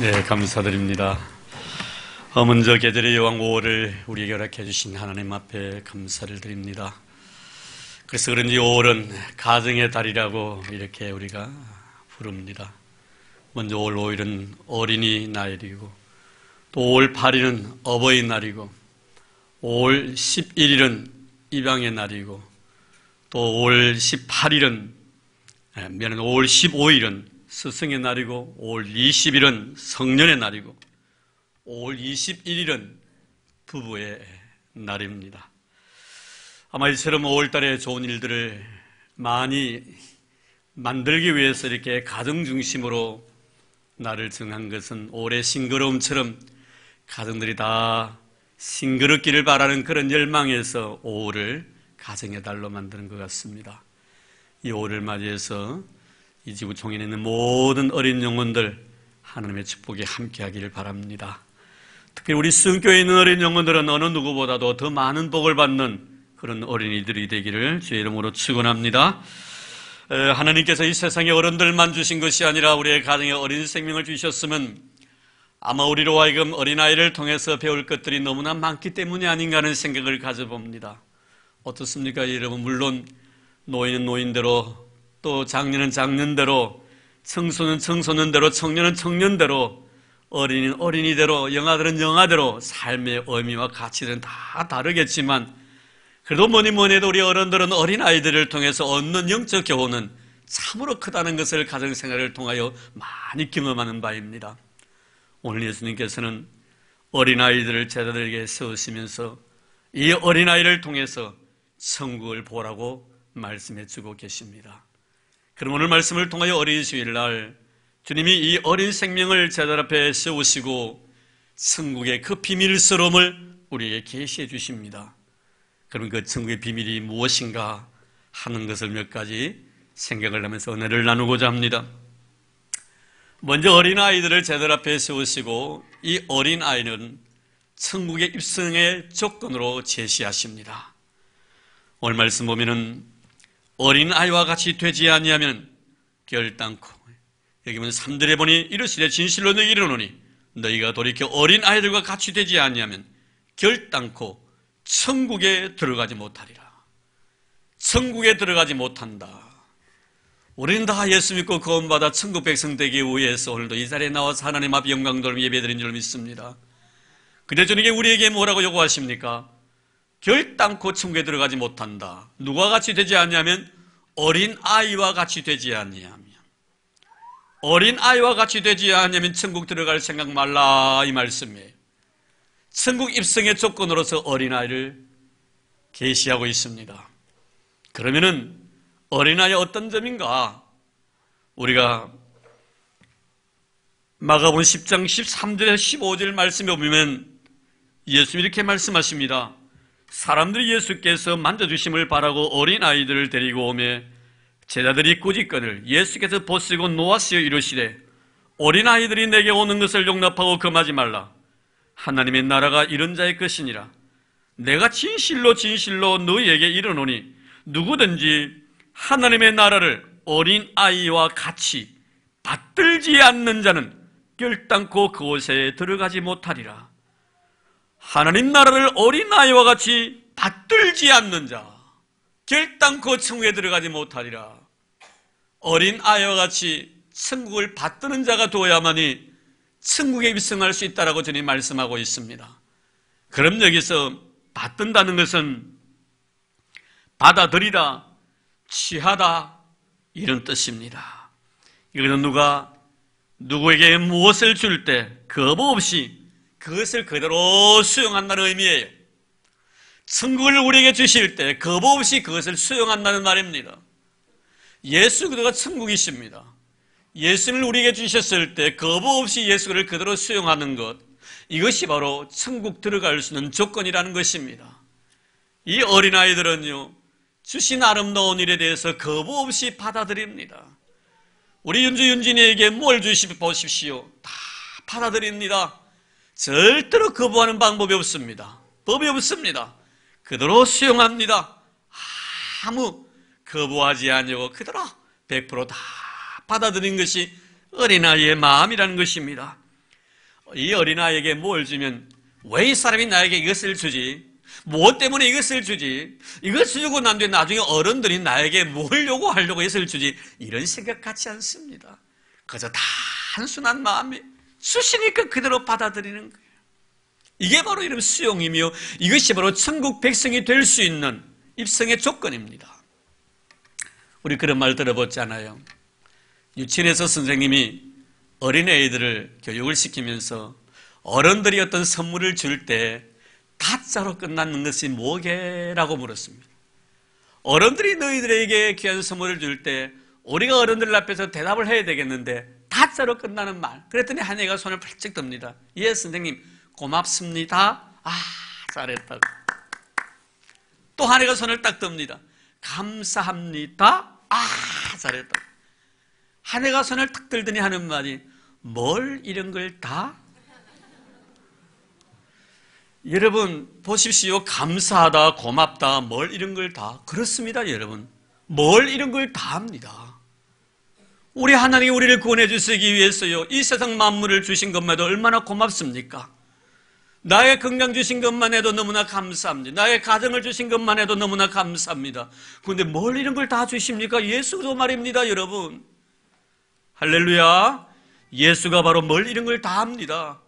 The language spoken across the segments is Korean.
네, 감사드립니다. 먼저 계절의 여왕 5월을 우리에게 허락해 주신 하나님 앞에 감사를 드립니다. 그래서 그런지 5월은 가정의 달이라고 이렇게 우리가 부릅니다. 먼저 5월 5일은 어린이날이고, 또 5월 8일은 어버이날이고, 5월 11일은 입양의 날이고, 또 5월 18일은 5월 15일은 스승의 날이고, 5월 20일은 성년의 날이고, 5월 21일은 부부의 날입니다. 아마 이처럼 5월달에 좋은 일들을 많이 만들기 위해서 이렇게 가정 중심으로 날을 정한 것은 올해 싱그러움처럼 가정들이 다 싱그럽기를 바라는 그런 열망에서 5월을 가정의 달로 만드는 것 같습니다. 이 5월을 맞이해서 이 지구 총연에 있는 모든 어린 영혼들 하나님의 축복에 함께하기를 바랍니다. 특히 우리 수영교회에 있는 어린 영혼들은 어느 누구보다도 더 많은 복을 받는 그런 어린이들이 되기를 주의 이름으로 축원합니다. 하나님께서 이 세상에 어른들만 주신 것이 아니라 우리의 가정에 어린 생명을 주셨으면 아마 우리로 하여금 어린아이를 통해서 배울 것들이 너무나 많기 때문이 아닌가 하는 생각을 가져봅니다. 어떻습니까 여러분? 물론 노인은 노인대로, 또 장년은 장년대로, 청소는 청소년대로, 청년은 청년대로, 어린이는 어린이대로, 영아들은 영아대로 삶의 의미와 가치들은 다 다르겠지만 그래도 뭐니 해도 우리 어른들은 어린아이들을 통해서 얻는 영적 교훈은 참으로 크다는 것을 가정생활을 통하여 많이 경험하는 바입니다. 오늘 예수님께서는 어린아이들을 제자들에게 세우시면서 이 어린아이를 통해서 천국을 보라고 말씀해 주고 계십니다. 그럼 오늘 말씀을 통하여 어린 주일날 주님이 이 어린 생명을 제자들 앞에 세우시고 천국의 그 비밀스러움을 우리에게 계시해 주십니다. 그럼 그 천국의 비밀이 무엇인가 하는 것을 몇 가지 생각을 하면서 은혜를 나누고자 합니다. 먼저 어린아이들을 제자들 앞에 세우시고 이 어린아이는 천국의 입성의 조건으로 제시하십니다. 오늘 말씀 보면은 어린아이와 같이 되지 아니하면 결단코, 여기 보면 3절에 보니 이르시되 진실로 너희에게 이르노니 너희가 돌이켜 어린아이들과 같이 되지 아니하면 결단코 천국에 들어가지 못하리라. 천국에 들어가지 못한다. 우리는 다 예수 믿고 구원받아 천국 백성 되기 위해서 오늘도 이 자리에 나와서 하나님 앞 영광 돌며 예배드린 줄 믿습니다. 근데 주님께 우리에게 뭐라고 요구하십니까? 결단코 천국에 들어가지 못한다. 누구와 같이 되지 않냐면 어린아이와 같이 되지 않냐면, 어린아이와 같이 되지 않냐면 천국 들어갈 생각 말라 이 말씀이에요. 천국 입성의 조건으로서 어린아이를 계시하고 있습니다. 그러면은 어린아이의 어떤 점인가? 우리가 마가복음 10장 13절에 15절 말씀에 보면 예수님이 이렇게 말씀하십니다. 사람들이 예수께서 만져주심을 바라고 어린아이들을 데리고 오매 제자들이 꾸짖거늘 예수께서 보시고 노하시어 이르시되 어린아이들이 내게 오는 것을 용납하고 금하지 말라. 하나님의 나라가 이런 자의 것이니라. 내가 진실로 진실로 너희에게 이르노니 누구든지 하나님의 나라를 어린아이와 같이 받들지 않는 자는 결단코 그곳에 들어가지 못하리라. 하나님 나라를 어린아이와 같이 받들지 않는 자, 결단코 천국에 들어가지 못하리라. 어린아이와 같이 천국을 받드는 자가 되어야만이 천국에 입성할 수 있다라고 주님 말씀하고 있습니다. 그럼 여기서 받든다는 것은 받아들이다, 취하다 이런 뜻입니다. 이것은 누가 누구에게 무엇을 줄 때 거부 없이 그것을 그대로 수용한다는 의미예요. 천국을 우리에게 주실 때 거부 없이 그것을 수용한다는 말입니다. 예수 그리스도가 천국이십니다. 예수를 우리에게 주셨을 때 거부 없이 예수를 그대로 수용하는 것, 이것이 바로 천국 들어갈 수 있는 조건이라는 것입니다. 이 어린아이들은요, 주신 아름다운 일에 대해서 거부 없이 받아들입니다. 우리 윤진이에게 뭘 보십시오. 다 받아들입니다. 절대로 거부하는 방법이 없습니다. 법이 없습니다. 그대로 수용합니다. 아무 거부하지 않고 그대로 100% 다 받아들인 것이 어린아이의 마음이라는 것입니다. 이 어린아이에게 뭘 주면 왜 이 사람이 나에게 이것을 주지? 무엇 때문에 이것을 주지? 이것을 주고 난 뒤에 나중에 어른들이 나에게 뭘 요구하려고 이것을 주지? 이런 생각 같지 않습니다. 그저 단순한 마음에 주시니까 그대로 받아들이는 거예요. 이게 바로 이런 수용이며 이것이 바로 천국 백성이 될 수 있는 입성의 조건입니다. 우리 그런 말 들어봤잖아요. 유치원에서 선생님이 어린애들을 교육을 시키면서 어른들이 어떤 선물을 줄 때 다짜로 끝나는 것이 뭐게라고 물었습니다. 어른들이 너희들에게 귀한 선물을 줄 때 우리가 어른들 앞에서 대답을 해야 되겠는데 다짜로 끝나는 말. 그랬더니 한 애가 손을 펄쩍 듭니다. 예, 선생님, 고맙습니다. 아, 잘했다고. 또 한 애가 손을 딱 듭니다. 감사합니다. 아, 잘했다고. 한 애가 손을 탁 들더니 하는 말이 뭘 이런 걸 다? 여러분 보십시오. 감사하다, 고맙다, 뭘 이런 걸 다. 그렇습니다, 여러분. 뭘 이런 걸 다 합니다. 우리 하나님이 우리를 구원해 주시기 위해서요, 이 세상 만물을 주신 것만 해도 얼마나 고맙습니까? 나의 건강 주신 것만 해도 너무나 감사합니다. 나의 가정을 주신 것만 해도 너무나 감사합니다. 그런데 뭘 이런 걸 다 주십니까? 예수도 말입니다, 여러분. 할렐루야. 예수가 바로 뭘 이런 걸 다 합니다.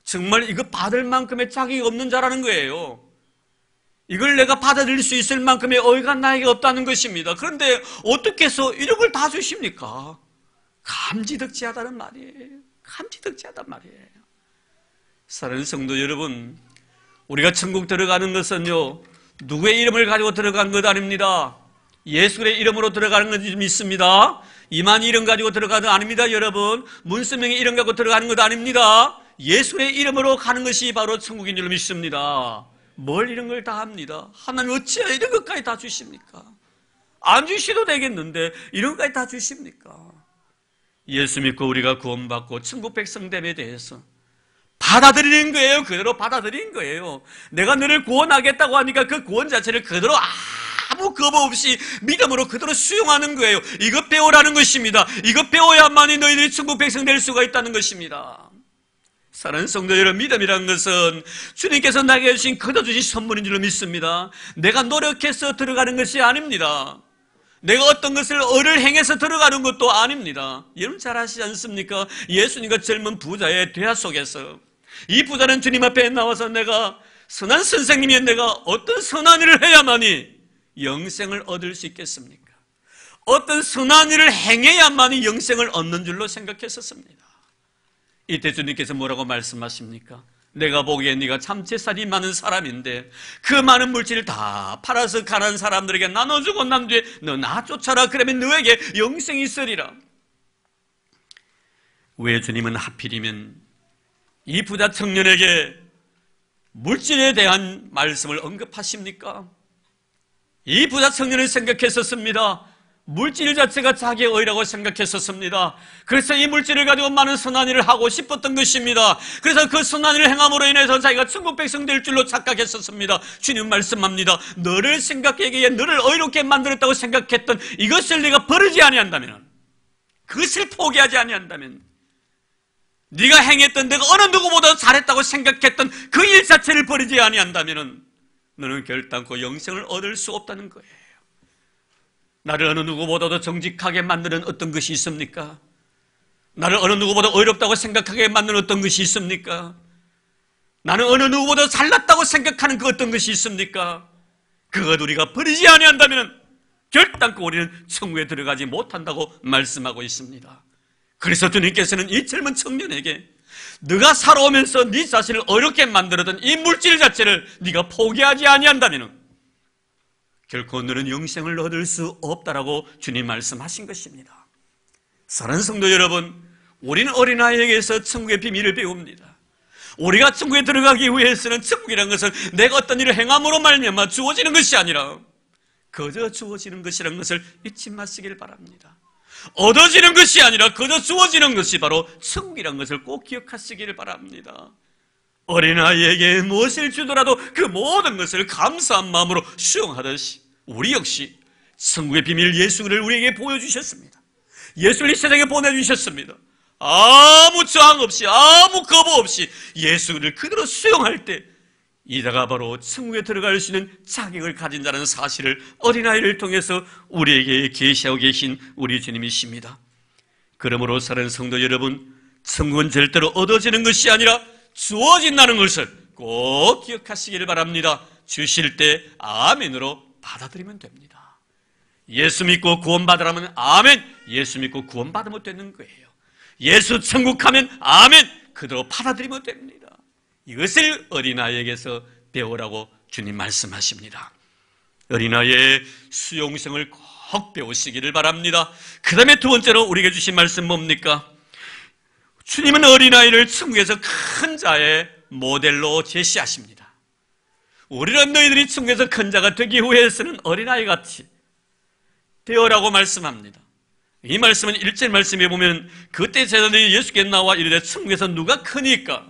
정말 이거 받을 만큼의 자격이 없는 자라는 거예요. 이걸 내가 받아들일 수 있을 만큼의 어이가 나에게 없다는 것입니다. 그런데 어떻게 해서 이런 걸 다 주십니까? 감지덕지하다는 말이에요. 감지덕지하단 말이에요. 사랑하는 성도 여러분, 우리가 천국 들어가는 것은요, 누구의 이름을 가지고 들어간 것 아닙니다. 예수의 이름으로 들어가는 것이 믿습니다. 이만 이름 가지고 들어가는 것 아닙니다, 여러분. 문스명의 이름 가지고 들어가는 것 아닙니다. 예수의 이름으로 가는 것이 바로 천국인 줄 믿습니다. 뭘 이런 걸 다 합니다. 하나님 어찌 이런 것까지 다 주십니까? 안 주셔도 되겠는데 이런 것까지 다 주십니까? 예수 믿고 우리가 구원받고 천국 백성됨에 대해서 받아들이는 거예요. 그대로 받아들이는 거예요. 내가 너를 구원하겠다고 하니까 그 구원 자체를 그대로 아무 거부 없이 믿음으로 그대로 수용하는 거예요. 이것 배우라는 것입니다. 이것 배워야만이 너희들이 천국 백성 될 수가 있다는 것입니다. 사랑하는 성도 여러분, 믿음이라는 것은 주님께서 나에게 주신 거저 주신 선물인 줄로 믿습니다. 내가 노력해서 들어가는 것이 아닙니다. 내가 어떤 것을 의를 행해서 들어가는 것도 아닙니다. 여러분 잘 아시지 않습니까? 예수님과 젊은 부자의 대화 속에서 이 부자는 주님 앞에 나와서 내가 선한 선생님이 내가 어떤 선한 일을 해야만이 영생을 얻을 수 있겠습니까? 어떤 선한 일을 행해야만이 영생을 얻는 줄로 생각했었습니다. 이때 주님께서 뭐라고 말씀하십니까? 내가 보기에 네가 참 재산이 많은 사람인데 그 많은 물질을 다 팔아서 가난한 사람들에게 나눠주고 난 뒤에 너 나 쫓아라. 그러면 너에게 영생이 있으리라. 왜 주님은 하필이면 이 부자 청년에게 물질에 대한 말씀을 언급하십니까? 이 부자 청년은 생각했었습니다. 물질 자체가 자기의 의라고 생각했었습니다. 그래서 이 물질을 가지고 많은 선한 일을 하고 싶었던 것입니다. 그래서 그 선한 일을 행함으로 인해서 자기가 천국 백성 될 줄로 착각했었습니다. 주님 말씀합니다. 너를 생각하기에 너를 의롭게 만들었다고 생각했던 이것을 네가 버리지 아니한다면, 그것을 포기하지 아니한다면, 네가 행했던 내가 어느 누구보다 잘했다고 생각했던 그 일 자체를 버리지 아니한다면 너는 결단코 영생을 얻을 수 없다는 거예요. 나를 어느 누구보다도 정직하게 만드는 어떤 것이 있습니까? 나를 어느 누구보다 의롭다고 생각하게 만드는 어떤 것이 있습니까? 나는 어느 누구보다 잘났다고 생각하는 그 어떤 것이 있습니까? 그것 우리가 버리지 아니한다면 결단코 우리는 천국에 들어가지 못한다고 말씀하고 있습니다. 그래서 주님께서는 이 젊은 청년에게 네가 살아오면서 네 자신을 어렵게 만들었던 이 물질 자체를 네가 포기하지 아니한다면 결코 너는 영생을 얻을 수 없다라고 주님 말씀하신 것입니다. 사랑하는 성도 여러분, 우리는 어린아이에게서 천국의 비밀을 배웁니다. 우리가 천국에 들어가기 위해서는 천국이라는 것은 내가 어떤 일을 행함으로 말미암아 주어지는 것이 아니라 거저 주어지는 것이라는 것을 잊지 마시길 바랍니다. 얻어지는 것이 아니라 거저 주어지는 것이 바로 천국이라는 것을 꼭 기억하시길 바랍니다. 어린아이에게 무엇을 주더라도 그 모든 것을 감사한 마음으로 수용하듯이 우리 역시 천국의 비밀 예수를 우리에게 보여주셨습니다. 예수를 이 세상에 보내주셨습니다. 아무 저항 없이, 아무 거부 없이 예수를 그대로 수용할 때 이자가 바로 천국에 들어갈 수 있는 자격을 가진 자라는 사실을 어린아이를 통해서 우리에게 계시하고 계신 우리 주님이십니다. 그러므로 사랑하는 성도 여러분, 천국은 절대로 얻어지는 것이 아니라 주어진다는 것을 꼭 기억하시기를 바랍니다. 주실 때 아멘으로 받아들이면 됩니다. 예수 믿고 구원받으라면 아멘, 예수 믿고 구원받으면 되는 거예요. 예수 천국하면 아멘, 그대로 받아들이면 됩니다. 이것을 어린아이에게서 배우라고 주님 말씀하십니다. 어린아이의 수용성을 꼭 배우시기를 바랍니다. 그 다음에 두 번째로 우리에게 주신 말씀 뭡니까? 주님은 어린아이를 천국에서 큰 자의 모델로 제시하십니다. 우리는 너희들이 천국에서 큰 자가 되기 위해서는 어린아이같이 되어라고 말씀합니다. 이 말씀은 1절 말씀에 보면 그때 제자들이 예수께 나와 이르되 천국에서 누가 크니까?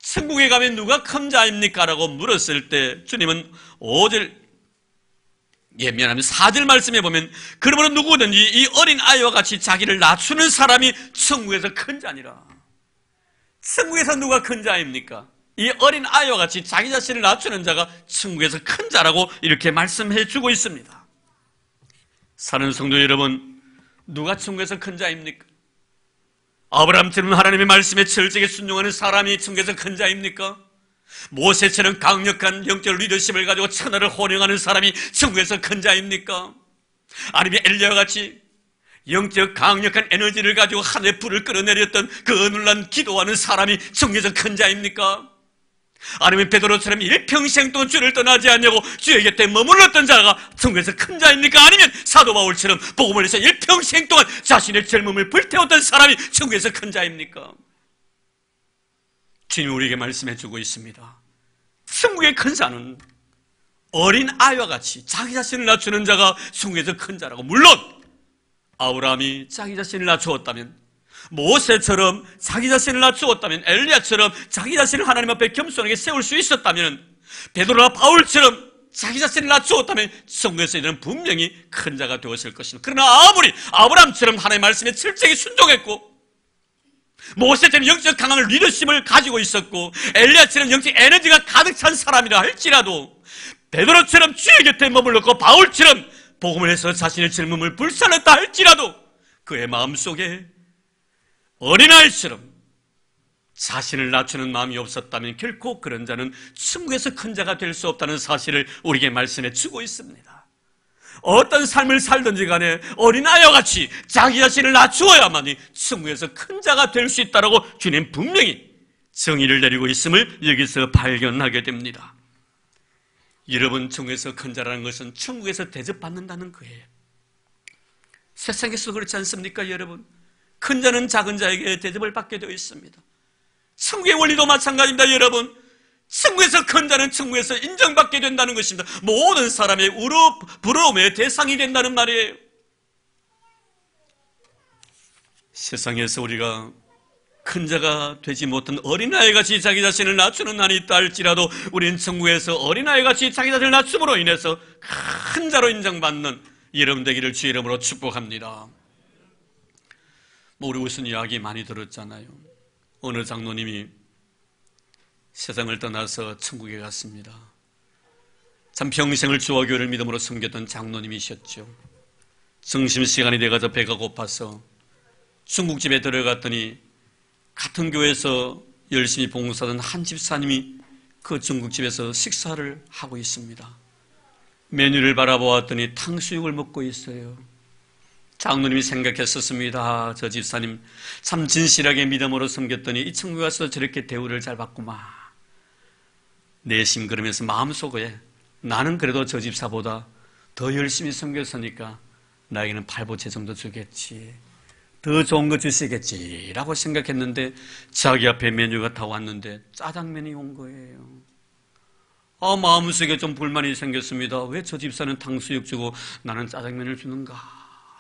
천국에 가면 누가 큰 자입니까? 라고 물었을 때 주님은 5절 예면하면 4절 말씀에 보면 그러므로 누구든지 이 어린 아이와 같이 자기를 낮추는 사람이 천국에서 큰 자니라. 천국에서 누가 큰 자입니까? 이 어린 아이와 같이 자기 자신을 낮추는 자가 천국에서 큰 자라고 이렇게 말씀해 주고 있습니다. 사는 성도 여러분, 누가 천국에서 큰 자입니까? 아브라함처럼 하나님의 말씀에 철저하게 순종하는 사람이 천국에서 큰 자입니까? 모세처럼 강력한 영적 리더십을 가지고 천하를 호령하는 사람이 천국에서 큰 자입니까? 아니면 엘리야와 같이 영적 강력한 에너지를 가지고 하늘의 불을 끌어내렸던 그 어눌한 기도하는 사람이 천국에서 큰 자입니까? 아니면 베드로처럼 일평생 동안 주를 떠나지 않냐고 주의 곁에 머물렀던 자가 천국에서 큰 자입니까? 아니면 사도 바울처럼 복음을 위해서 일평생 동안 자신의 젊음을 불태웠던 사람이 천국에서 큰 자입니까? 주님이 우리에게 말씀해 주고 있습니다. 천국의 큰 자는 어린 아이와 같이 자기 자신을 낮추는 자가 천국에서 큰 자라고. 물론 아브라함이 자기 자신을 낮추었다면, 모세처럼 자기 자신을 낮추었다면, 엘리야처럼 자기 자신을 하나님 앞에 겸손하게 세울 수 있었다면, 베드로나 바울처럼 자기 자신을 낮추었다면 천국에서 이는 분명히 큰 자가 되었을 것입니다. 그러나 아무리 아브라함처럼 하나님의 말씀에 철저히 순종했고, 모세처럼 영적 강한 리더십을 가지고 있었고, 엘리야처럼 영적 에너지가 가득 찬 사람이라 할지라도, 베드로처럼 주의 곁에 머물렀고, 바울처럼 복음을 해서 자신의 젊음을 불살랐다 할지라도 그의 마음속에 어린아이처럼 자신을 낮추는 마음이 없었다면 결코 그런 자는 천국에서 큰 자가 될 수 없다는 사실을 우리에게 말씀해 주고 있습니다. 어떤 삶을 살든지 간에 어린아이와 같이 자기 자신을 낮추어야만이 천국에서 큰 자가 될 수 있다고 주님 분명히 정의를 내리고 있음을 여기서 발견하게 됩니다. 여러분, 천국에서 큰 자라는 것은 천국에서 대접받는다는 거예요. 세상에서 그렇지 않습니까, 여러분? 큰 자는 작은 자에게 대접을 받게 되어 있습니다. 천국의 원리도 마찬가지입니다, 여러분. 천국에서 큰 자는 천국에서 인정받게 된다는 것입니다. 모든 사람의 부러움의 대상이 된다는 말이에요. 세상에서 우리가 큰 자가 되지 못한 어린아이같이 자기 자신을 낮추는 한이 있다 할지라도 우리는 천국에서 어린아이같이 자기 자신을 낮춤으로 인해서 큰 자로 인정받는 여러분 되기를 주의 이름으로 축복합니다. 우리 무슨 이야기 많이 들었잖아요. 어느 장로님이 세상을 떠나서 천국에 갔습니다. 참 평생을 주와 교회를 믿음으로 섬겼던 장로님이셨죠. 점심시간이 돼가서 배가 고파서 중국집에 들어갔더니 같은 교회에서 열심히 봉사하던 한 집사님이 그 중국집에서 식사를 하고 있습니다. 메뉴를 바라보았더니 탕수육을 먹고 있어요. 장로님이 생각했었습니다. 저 집사님 참 진실하게 믿음으로 섬겼더니 이 천국에 가서 저렇게 대우를 잘 받구만. 내심 그러면서 마음속에 나는 그래도 저 집사보다 더 열심히 섬겼으니까 나에게는 팔보채 정도 주겠지, 더 좋은 거 주시겠지라고 생각했는데 자기 앞에 메뉴가 다 왔는데 짜장면이 온 거예요. 마음속에 좀 불만이 생겼습니다. 왜 저 집사는 탕수육 주고 나는 짜장면을 주는가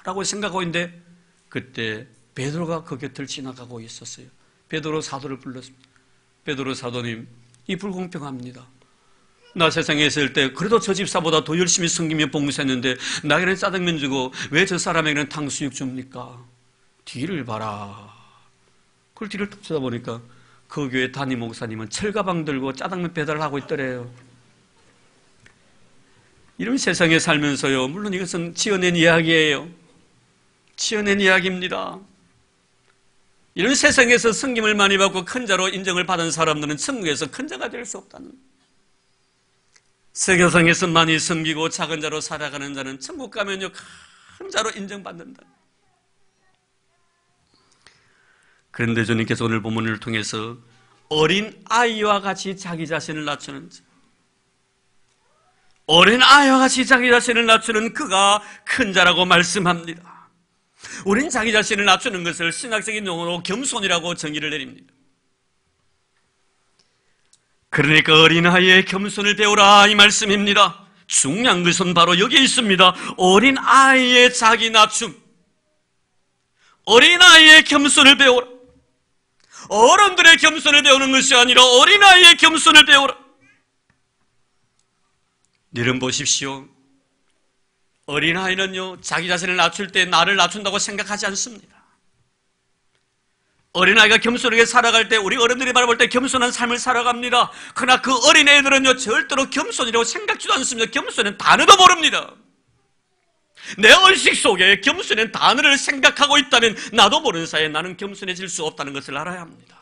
라고 생각하고 있는데 그때 베드로가 그 곁을 지나가고 있었어요. 베드로 사도를 불렀습니다. 베드로 사도님, 이 불공평합니다. 나 세상에 있을 때 그래도 저 집사보다 더 열심히 섬기며 봉사했는데 나에게는 짜장면 주고 왜 저 사람에게는 탕수육 줍니까? 뒤를 봐라 그걸 뒤를 툭 쳐다보니까 그 교회 담임 목사님은 철가방 들고 짜장면 배달을 하고 있더래요. 이런 세상에 살면서요, 물론 이것은 지어낸 이야기예요. 지어낸 이야기입니다. 이런 세상에서 섬김을 많이 받고 큰 자로 인정을 받은 사람들은 천국에서 큰 자가 될 수 없다는, 세계상에서 많이 섬기고 작은 자로 살아가는 자는 천국 가면요 큰 자로 인정받는다. 그런데 주님께서 오늘 본문을 통해서 어린 아이와 같이 자기 자신을 낮추는 자, 어린 아이와 같이 자기 자신을 낮추는 그가 큰 자라고 말씀합니다. 우린 자기 자신을 낮추는 것을 신학적인 용어로 겸손이라고 정의를 내립니다. 그러니까 어린아이의 겸손을 배우라 이 말씀입니다. 중요한 것은 바로 여기에 있습니다. 어린아이의 자기 낮춤, 어린아이의 겸손을 배우라. 어른들의 겸손을 배우는 것이 아니라 어린아이의 겸손을 배우라. 여러분 보십시오. 어린아이는요 자기 자신을 낮출 때 나를 낮춘다고 생각하지 않습니다. 어린아이가 겸손하게 살아갈 때 우리 어른들이 바라볼 때 겸손한 삶을 살아갑니다. 그러나 그 어린애들은요 절대로 겸손이라고 생각지도 않습니다. 겸손은 단어도 모릅니다. 내 의식 속에 겸손은 단어를 생각하고 있다면 나도 모르는 사이에 나는 겸손해질 수 없다는 것을 알아야 합니다.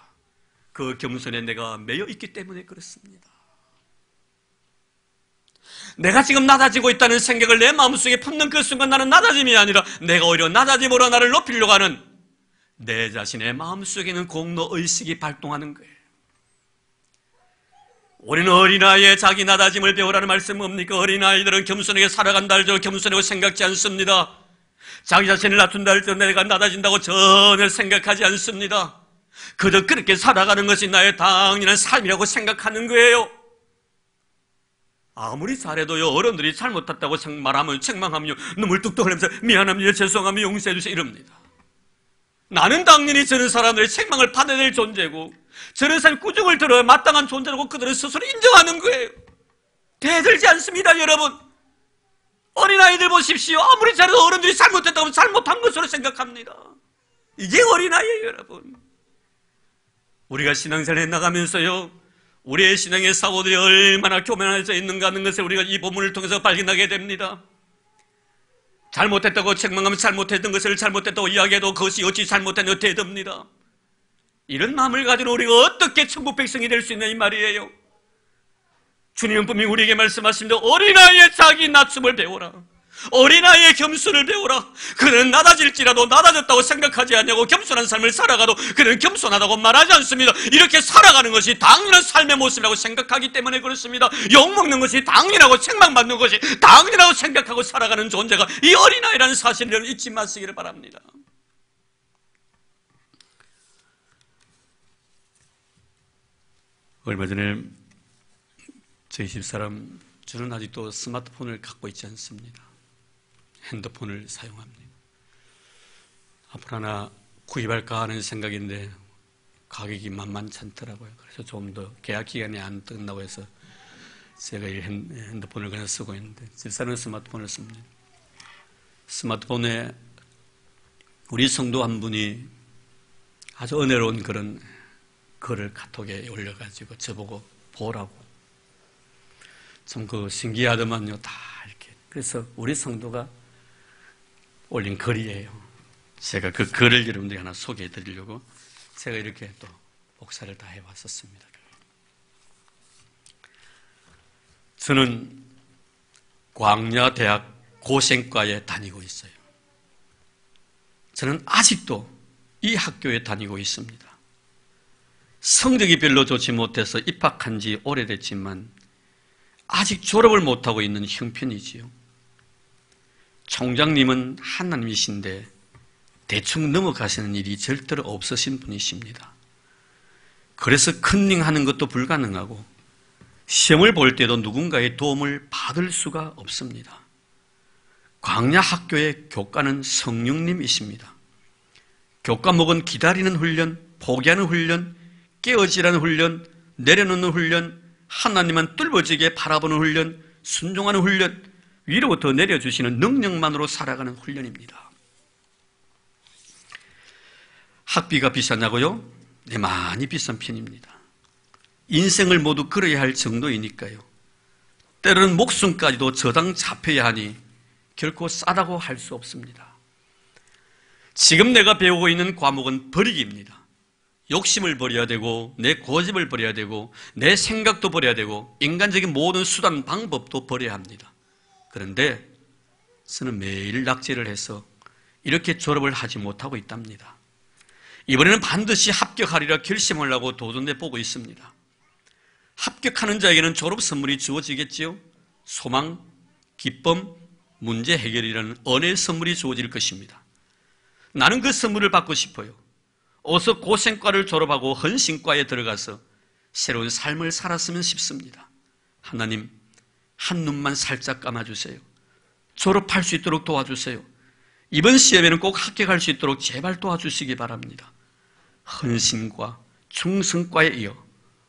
그 겸손에 내가 매여 있기 때문에 그렇습니다. 내가 지금 낮아지고 있다는 생각을 내 마음속에 품는 그 순간 나는 낮아짐이 아니라 내가 오히려 낮아짐으로 나를 높이려고 하는 내 자신의 마음속에는 공로의식이 발동하는 거예요. 우리는 어린아이의 자기 낮아짐을 배우라는 말씀 뭡니까? 어린아이들은 겸손하게 살아간다 할지라도 겸손하고 생각지 않습니다. 자기 자신을 낮춘다 할지라도 내가 낮아진다고 전혀 생각하지 않습니다. 그저 그렇게 살아가는 것이 나의 당연한 삶이라고 생각하는 거예요. 아무리 잘해도요 어른들이 잘못했다고 말하면 책망하며 눈물 뚝뚝 흘리면서 미안합니다, 죄송합니다, 용서해 주세요 이럽니다. 나는 당연히 저런 사람들의 책망을 받아야 될 존재고 저런 사람의 꾸중을 들어야 마땅한 존재라고 그들은 스스로 인정하는 거예요. 대들지 않습니다. 여러분, 어린아이들 보십시오. 아무리 잘해도 어른들이 잘못했다고 하면 잘못한 것으로 생각합니다. 이게 어린아이예요. 여러분, 우리가 신앙생활에 나가면서요 우리의 신앙의 사고들이 얼마나 교만해져 있는가 하는 것을 우리가 이 본문을 통해서 발견하게 됩니다. 잘못했다고 책망하면 잘못했던 것을 잘못했다고 이야기해도 그것이 어찌 잘못했냐고 대듭니다. 이런 마음을 가진 우리가 어떻게 천국 백성이 될 수 있냐 이 말이에요. 주님은 분명히 우리에게 말씀하십니다. 어린아이의 자기 낮춤을 배워라. 어린아이의 겸손을 배워라. 그는 낮아질지라도 낮아졌다고 생각하지 않냐고 겸손한 삶을 살아가도 그는 겸손하다고 말하지 않습니다. 이렇게 살아가는 것이 당연한 삶의 모습이라고 생각하기 때문에 그렇습니다. 욕먹는 것이 당연하고 책망받는 것이 당연하고 생각하고 살아가는 존재가 이 어린아이라는 사실을 잊지 마시기를 바랍니다. 얼마 전에 저희 집사람 저는 아직도 스마트폰을 갖고 있지 않습니다. 핸드폰을 사용합니다. 앞으로 하나 구입할까 하는 생각인데 가격이 만만찮더라고요. 그래서 좀 더 계약 기간이 안 끝나고 해서 제가 이 핸드폰을 그냥 쓰고 있는데 집사람은 스마트폰을 씁니다. 스마트폰에 우리 성도 한 분이 아주 은혜로운 그런 글을 카톡에 올려가지고 저보고 보라고 참 그 신기하더만요. 다 이렇게. 그래서 우리 성도가 올린 글이에요. 제가 그 글을 여러분들이 하나 소개해 드리려고 제가 이렇게 또 복사를 다 해왔었습니다. 저는 광야대학 고생과에 다니고 있어요. 저는 아직도 이 학교에 다니고 있습니다. 성적이 별로 좋지 못해서 입학한 지 오래됐지만 아직 졸업을 못하고 있는 형편이지요. 총장님은 하나님이신데 대충 넘어가시는 일이 절대로 없으신 분이십니다. 그래서 컨닝하는 것도 불가능하고 시험을 볼 때도 누군가의 도움을 받을 수가 없습니다. 광야 학교의 교과는 성령님이십니다. 교과목은 기다리는 훈련, 포기하는 훈련, 깨어지라는 훈련, 내려놓는 훈련, 하나님만 뚫어지게 바라보는 훈련, 순종하는 훈련, 위로부터 내려주시는 능력만으로 살아가는 훈련입니다. 학비가 비싸냐고요? 많이 비싼 편입니다. 인생을 모두 걸어야 할 정도이니까요. 때로는 목숨까지도 저당 잡혀야 하니 결코 싸다고 할 수 없습니다. 지금 내가 배우고 있는 과목은 버리기입니다. 욕심을 버려야 되고 내 고집을 버려야 되고 내 생각도 버려야 되고 인간적인 모든 수단 방법도 버려야 합니다. 그런데 저는 매일 낙제를 해서 이렇게 졸업을 하지 못하고 있답니다. 이번에는 반드시 합격하리라 결심을 하고 도전해 보고 있습니다. 합격하는 자에게는 졸업 선물이 주어지겠지요. 소망, 기쁨, 문제 해결이라는 은혜의 선물이 주어질 것입니다. 나는 그 선물을 받고 싶어요. 어서 고생과를 졸업하고 헌신과에 들어가서 새로운 삶을 살았으면 싶습니다. 하나님, 한눈만 살짝 감아주세요. 졸업할 수 있도록 도와주세요. 이번 시험에는 꼭 합격할 수 있도록 제발 도와주시기 바랍니다. 헌신과 충성과에 이어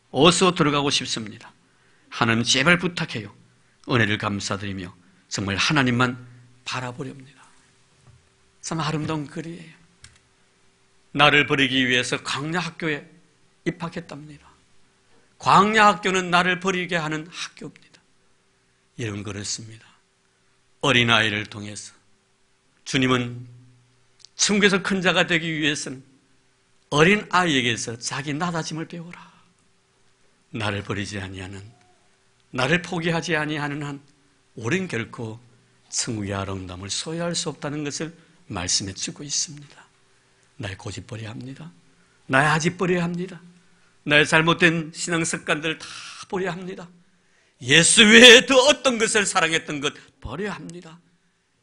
어서 들어가고 싶습니다. 하나님 제발 부탁해요. 은혜를 감사드리며 정말 하나님만 바라보렵니다. 참 아름다운 글이에요. 나를 버리기 위해서 광야학교에 입학했답니다. 광야학교는 나를 버리게 하는 학교입니다. 이런 그렇습니다. 어린아이를 통해서 주님은 천국에서 큰 자가 되기 위해서는 어린아이에게서 자기 나다짐을 배워라. 나를 버리지 아니하는, 나를 포기하지 아니하는 한 우린 결코 천국의 아름다움을 소유할 수 없다는 것을 말씀해 주고 있습니다. 나의 고집 버려야 합니다. 나의 아집 버려야 합니다. 나의 잘못된 신앙 습관들 다 버려야 합니다. 예수 외에 더 어떤 것을 사랑했던 것 버려야 합니다.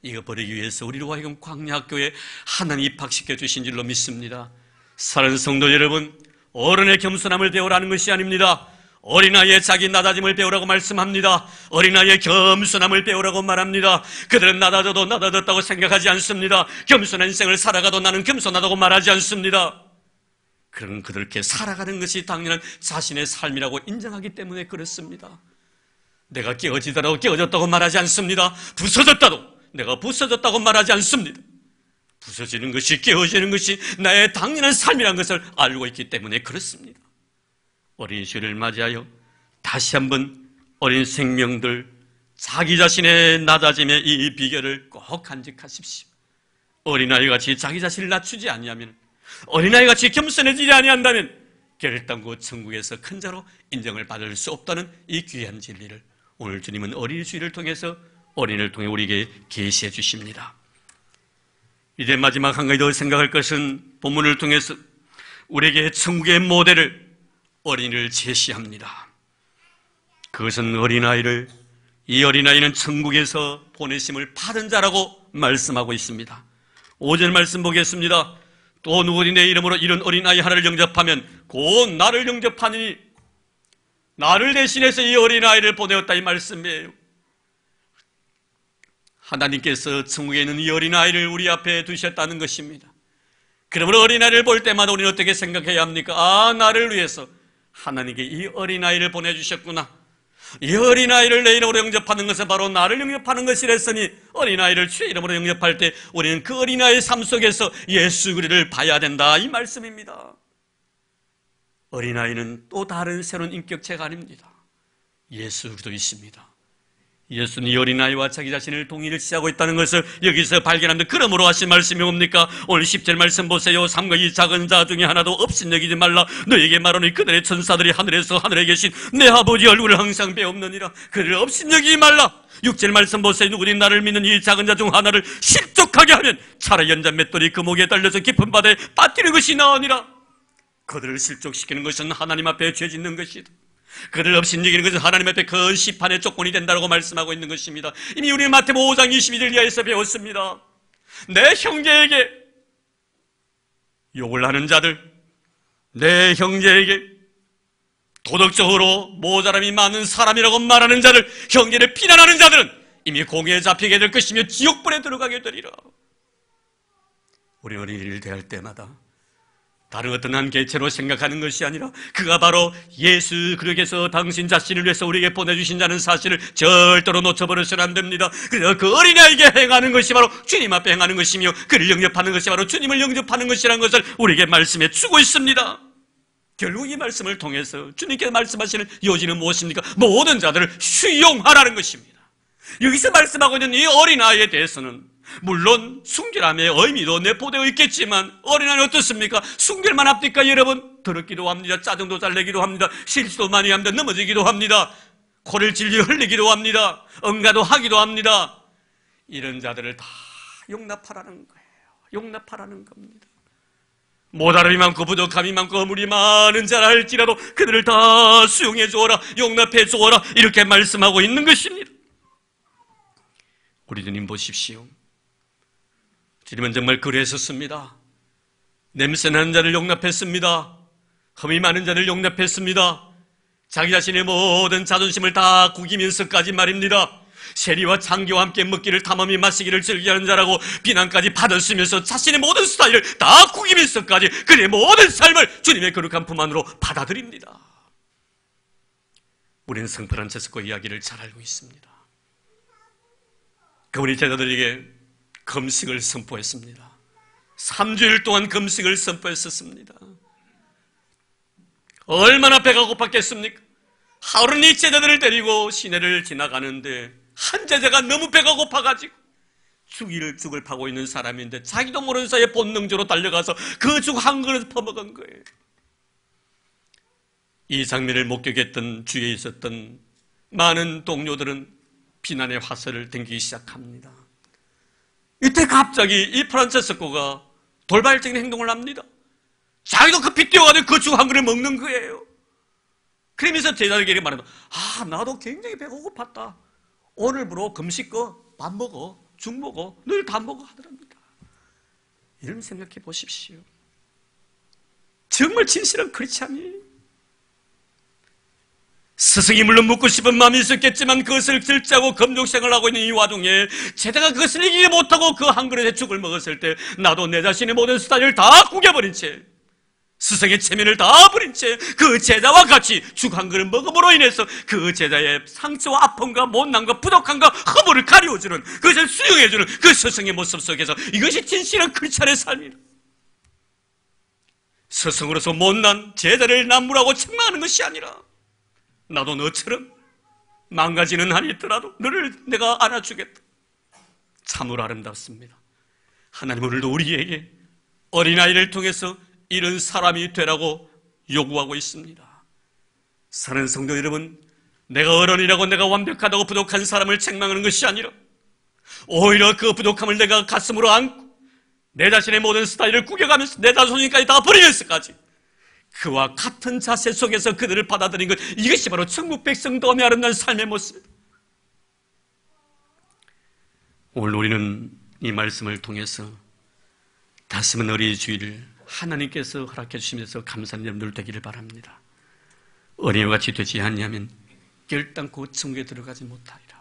이거 버리기 위해서 우리로 하여금 광야학교에 하나님 입학시켜 주신 줄로 믿습니다. 사랑하는 성도 여러분, 어른의 겸손함을 배우라는 것이 아닙니다. 어린아이의 자기 나다짐을 배우라고 말씀합니다. 어린아이의 겸손함을 배우라고 말합니다. 그들은 나다져도 나다졌다고 생각하지 않습니다. 겸손한 인생을 살아가도 나는 겸손하다고 말하지 않습니다. 그런 그들께 살아가는 것이 당연한 자신의 삶이라고 인정하기 때문에 그렇습니다. 내가 깨어지더라도 깨어졌다고 말하지 않습니다. 부서졌다도 내가 부서졌다고 말하지 않습니다. 부서지는 것이 깨어지는 것이 나의 당연한 삶이라는 것을 알고 있기 때문에 그렇습니다. 어린 주일을 맞이하여 다시 한번 어린 생명들 자기 자신의 낮아짐의 이 비결을 꼭 간직하십시오. 어린아이같이 자기 자신을 낮추지 아니하면, 어린아이같이 겸손해지지 아니한다면 결단코 천국에서 큰 자로 인정을 받을 수 없다는 이 귀한 진리를 오늘 주님은 어린 주일을 통해서 어린이를 통해 우리에게 계시해 주십니다. 이제 마지막 한 가지 더 생각할 것은 본문을 통해서 우리에게 천국의 모델을 어린이를 제시합니다. 그것은 어린아이를, 이 어린아이는 천국에서 보내심을 받은 자라고 말씀하고 있습니다. 5절 말씀 보겠습니다. 또 누구니 내 이름으로 이런 어린아이 하나를 영접하면 곧 나를 영접하니, 나를 대신해서 이 어린아이를 보내었다 이 말씀이에요. 하나님께서 천국에 있는 이 어린아이를 우리 앞에 두셨다는 것입니다. 그러므로 어린아이를 볼 때마다 우리는 어떻게 생각해야 합니까? 아, 나를 위해서 하나님께 이 어린아이를 보내주셨구나. 이 어린아이를 내 이름으로 영접하는 것은 바로 나를 영접하는 것이랬으니 어린아이를 주의 이름으로 영접할 때 우리는 그 어린아이의 삶 속에서 예수 그리스도를 봐야 된다 이 말씀입니다. 어린아이는 또 다른 새로운 인격체가 아닙니다. 예수 그리스도이십니다. 예수는 이 어린아이와 자기 자신을 동일시하고 있다는 것을 여기서 발견합니다. 그러므로 하신 말씀이 뭡니까? 오늘 10절 말씀 보세요. 삼가 이 작은 자 중에 하나도 업신여기지 말라. 너에게 말하노니 그들의 천사들이 하늘에서 하늘에 계신 내 아버지 얼굴을 항상 배옵느니라. 그를 업신여기지 말라. 6절 말씀 보세요. 누구든지 나를 믿는 이 작은 자 중 하나를 실족하게 하면 차라리 연자 맷돌이 그 목에 달려서 깊은 바다에 빠뜨리는 것이 나으니라. 그들을 실족시키는 것은 하나님 앞에 죄 짓는 것이다. 그를 업신여기는 것은 하나님 앞에 큰 심판의 조건이 된다고 말씀하고 있는 것입니다. 이미 우리 마태복음 5장 22절 이하에서 배웠습니다. 내 형제에게 욕을 하는 자들, 내 형제에게 도덕적으로 모자람이 많은 사람이라고 말하는 자들, 형제를 비난하는 자들은 이미 공회에 잡히게 될 것이며 지옥불에 들어가게 되리라. 우리 어린이를 대할 때마다 다른 어떤 한 개체로 생각하는 것이 아니라 그가 바로 예수 그리스도께서 당신 자신을 위해서 우리에게 보내주신 자는 사실을 절대로 놓쳐버려서는 안 됩니다. 그래서 그 어린아이에게 행하는 것이 바로 주님 앞에 행하는 것이며 그를 영접하는 것이 바로 주님을 영접하는 것이라는 것을 우리에게 말씀해 주고 있습니다. 결국 이 말씀을 통해서 주님께서 말씀하시는 요지는 무엇입니까? 모든 자들을 수용하라는 것입니다. 여기서 말씀하고 있는 이 어린아이에 대해서는 물론 순결함의 의미도 내포되어 있겠지만 어린아이는 어떻습니까? 순결만 합니까 여러분? 더럽기도 합니다. 짜증도 잘 내기도 합니다. 실수도 많이 합니다. 넘어지기도 합니다. 코를 질질 흘리기도 합니다. 응가도 하기도 합니다. 이런 자들을 다 용납하라는 거예요. 용납하라는 겁니다. 모자람이 많고 부족함이 많고 허물이 많은 자라 할지라도 그들을 다 수용해 주어라, 용납해 주어라, 이렇게 말씀하고 있는 것입니다. 우리 주님 보십시오. 주님은 정말 그랬었습니다. 냄새나는 자를 용납했습니다. 흠이 많은 자를 용납했습니다. 자기 자신의 모든 자존심을 다 구기면서까지 말입니다. 세리와 장기와 함께 먹기를 탐험히 마시기를 즐기하는 자라고 비난까지 받았으면서 자신의 모든 스타일을 다 구기면서까지 그의 모든 삶을 주님의 거룩한 품 안으로 받아들입니다. 우리는 성 프란체스코 이야기를 잘 알고 있습니다. 그분이 제자들에게 금식을 선포했습니다. 3주일 동안 금식을 선포했었습니다. 얼마나 배가 고팠겠습니까? 하루는 이 제자들을 데리고 시내를 지나가는데 한 제자가 너무 배가 고파가지고 죽을 파고 있는 사람인데 자기도 모르는 사이에 본능적으로 달려가서 그 죽 한 그릇 퍼먹은 거예요. 이 장면을 목격했던 주위에 있었던 많은 동료들은 비난의 화살을 댕기기 시작합니다. 이때 갑자기 이 프란체스코가 돌발적인 행동을 합니다. 자기도 급히 뛰어가서 그 죽 한 그릇 먹는 거예요. 그러면서 제자들에게 말합니다. 나도 굉장히 배가 고팠다. 오늘부로 금식 밥 먹어, 죽 먹어, 늘 다 먹어 하더랍니다. 이런 생각해 보십시오. 정말 진실한 크리스찬이에요. 스승이 물론 묻고 싶은 마음이 있었겠지만 그것을 들자고 금욕생활을 하고 있는 이 와중에 제자가 그것을 이기지 못하고 그 한 그릇의 죽을 먹었을 때 나도 내 자신의 모든 스타일을 다 구겨버린 채 스승의 체면을 다 버린 채 그 제자와 같이 죽 한 그릇 먹음으로 인해서 그 제자의 상처와 아픔과 못남과 부족함과 허물을 가려주는 그것을 수용해주는 그 스승의 모습 속에서 이것이 진실한 크리스찬의 삶이다. 스승으로서 못난 제자를 남무라고 책망하는 것이 아니라 나도 너처럼 망가지는 한이 있더라도 너를 내가 안아주겠다. 참으로 아름답습니다. 하나님은 오늘도 우리에게 어린아이를 통해서 이런 사람이 되라고 요구하고 있습니다. 사는 성도 여러분, 내가 어른이라고 내가 완벽하다고 부족한 사람을 책망하는 것이 아니라 오히려 그 부족함을 내가 가슴으로 안고 내 자신의 모든 스타일을 구겨가면서 내 자존심까지 다 버리면서까지 그와 같은 자세 속에서 그들을 받아들인 것, 이것이 바로 천국 백성됨의 아름다운 삶의 모습. 오늘 우리는 이 말씀을 통해서 다스는 어린이 주일을 하나님께서 허락해 주시면서 감사하는 여러분들 되기를 바랍니다. 어린이와 같이 되지 않냐면 결단코 천국에 들어가지 못하리라.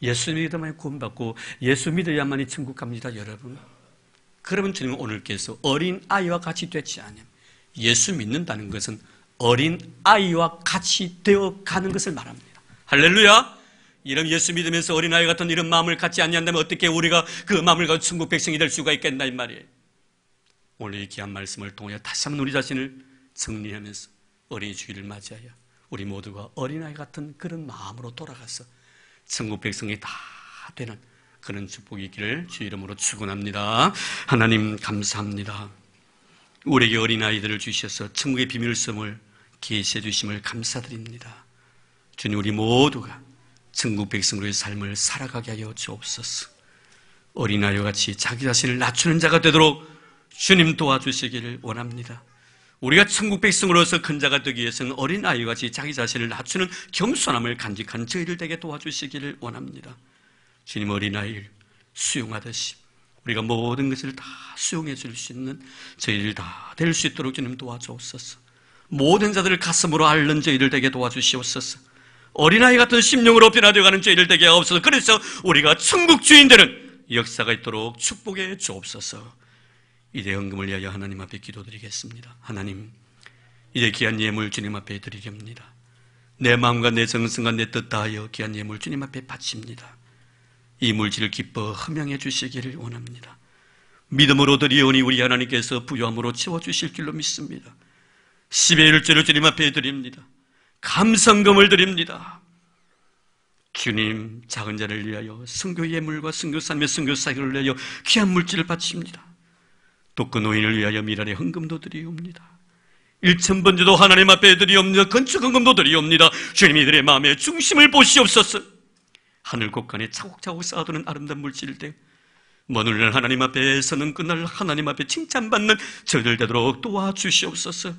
예수 믿어야만 구원받고 예수 믿어야만이 천국 갑니다, 여러분. 그러면 주님은 오늘께서 어린아이와 같이 되지 않으면, 예수 믿는다는 것은 어린아이와 같이 되어가는 것을 말합니다. 할렐루야! 이런 예수 믿으면서 어린아이 같은 이런 마음을 갖지 않는다면 어떻게 우리가 그 마음을 가지고 천국 백성이 될 수가 있겠나 이 말이에요. 오늘 이 귀한 말씀을 통해 다시 한번 우리 자신을 정리하면서 어린이 주일을 맞이하여 우리 모두가 어린아이 같은 그런 마음으로 돌아가서 천국 백성이 다 되는 그런 축복이 있기를 주 이름으로 축원합니다. 하나님 감사합니다. 우리에게 어린아이들을 주셔서 천국의 비밀섬을 계시해 주심을 감사드립니다. 주님, 우리 모두가 천국 백성으로의 삶을 살아가게 하여 주옵소서. 어린아이와 같이 자기 자신을 낮추는 자가 되도록 주님 도와주시기를 원합니다. 우리가 천국 백성으로서 큰 자가 되기 위해서는 어린아이와 같이 자기 자신을 낮추는 겸손함을 간직한 저희를 되게 도와주시기를 원합니다. 주님, 어린아이를 수용하듯이 우리가 모든 것을 다 수용해 줄 수 있는 저희들 다 될 수 있도록 주님 도와주옵소서. 모든 자들을 가슴으로 앓는 저희들 되게 도와주시옵소서. 어린아이 같은 심령으로 변화되어가는 저희들 되게 하옵소서. 그래서 우리가 천국 주인 되는 역사가 있도록 축복해 주옵소서. 이제 헌금을 위하여 하나님 앞에 기도드리겠습니다. 하나님, 이제 귀한 예물 주님 앞에 드리렵니다. 내 마음과 내 정성과 내 뜻 다하여 귀한 예물 주님 앞에 바칩니다. 이 물질을 기뻐 흠양해 주시기를 원합니다. 믿음으로 드리오니 우리 하나님께서 부요함으로 채워주실 줄로 믿습니다. 10의 1조를 주님 앞에 드립니다. 감성금을 드립니다. 주님, 작은 자를 위하여 선교 예물과 선교 삶의 선교 사역을 위하여 귀한 물질을 바칩니다. 또 그 노인을 위하여 미랄의 헌금도 드리옵니다. 1,000번제도 하나님 앞에 드리옵니다. 건축 헌금도 드리옵니다. 주님, 이들의 마음의 중심을 보시옵소서. 하늘 곳간에 차곡차곡 쌓아두는 아름다운 물질들, 오늘날 하나님 앞에 서는 그날 하나님 앞에 칭찬받는 저희들 되도록 도와주시옵소서.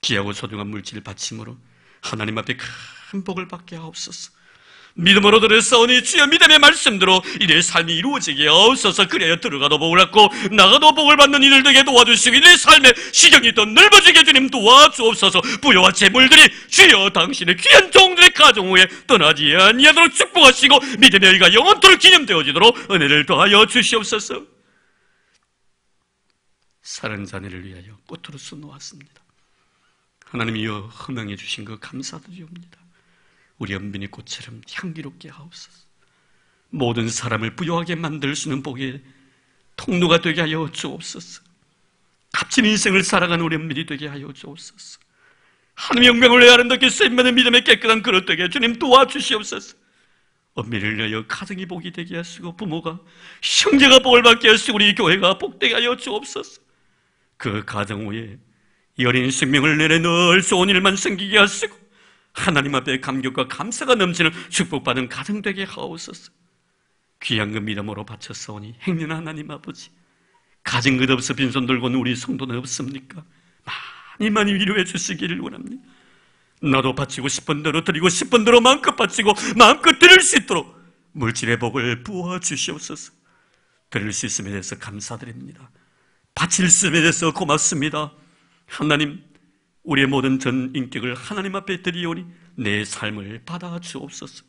귀하고 소중한 물질 바침으로 하나님 앞에 큰 복을 받게 하옵소서. 믿음으로 들었사오니 주여 믿음의 말씀대로 이들의 삶이 이루어지게 하옵소서. 그래야 들어가도 복을 받고 나가도 복을 받는 이들 되게 도와주시고 이들의 삶의 시정이 더 넓어지게 주님 도와주옵소서. 부여와 재물들이 주여 당신의 귀한 종들의 가정 후에 떠나지 아니하도록 축복하시고 믿음의 의가 영원토록 기념되어지도록 은혜를 더하여 주시옵소서. 사랑하는 자녀를 위하여 꽃으로서 놓았습니다. 하나님이여 허명해 주신 거 감사드리옵니다. 우리 은빈이 꽃처럼 향기롭게 하옵소서. 모든 사람을 부유하게 만들 수 있는 복의 통로가 되게 하여 주옵소서. 값진 인생을 살아가는 우리 은빈이 되게 하여 주옵소서. 하나님의 영광을 위하여 아름답게 쓰임받는 믿음의 깨끗한 그릇 되게 주님 도와주시옵소서. 은빈을 위하여 가정이 복이 되게 하시고 부모가 형제가 복을 받게 하시고 우리 교회가 복되게 하여 주옵소서. 그 가정 후에 이 어린 생명을 내내 늘 좋은 일만 생기게 하시고 하나님 앞에 감격과 감사가 넘치는 축복받은 가정 되게 하옵소서. 귀한 그 믿음으로 바쳤사오니 행여 하나님 아버지, 가진 것 없어 빈손 들고는 우리 성도는 없습니까? 많이 위로해 주시기를 원합니다. 나도 바치고 싶은 대로 드리고 싶은 대로 마음껏 바치고 마음껏 드릴 수 있도록 물질의 복을 부어 주시옵소서. 드릴 수 있음에 대해서 감사드립니다. 바칠 수 있음에 대해서 고맙습니다. 하나님, 우리의 모든 전 인격을 하나님 앞에 드리오니 내 삶을 받아 주옵소서.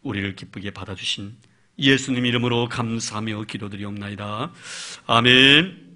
우리를 기쁘게 받아주신 예수님 이름으로 감사하며 기도드리옵나이다. 아멘.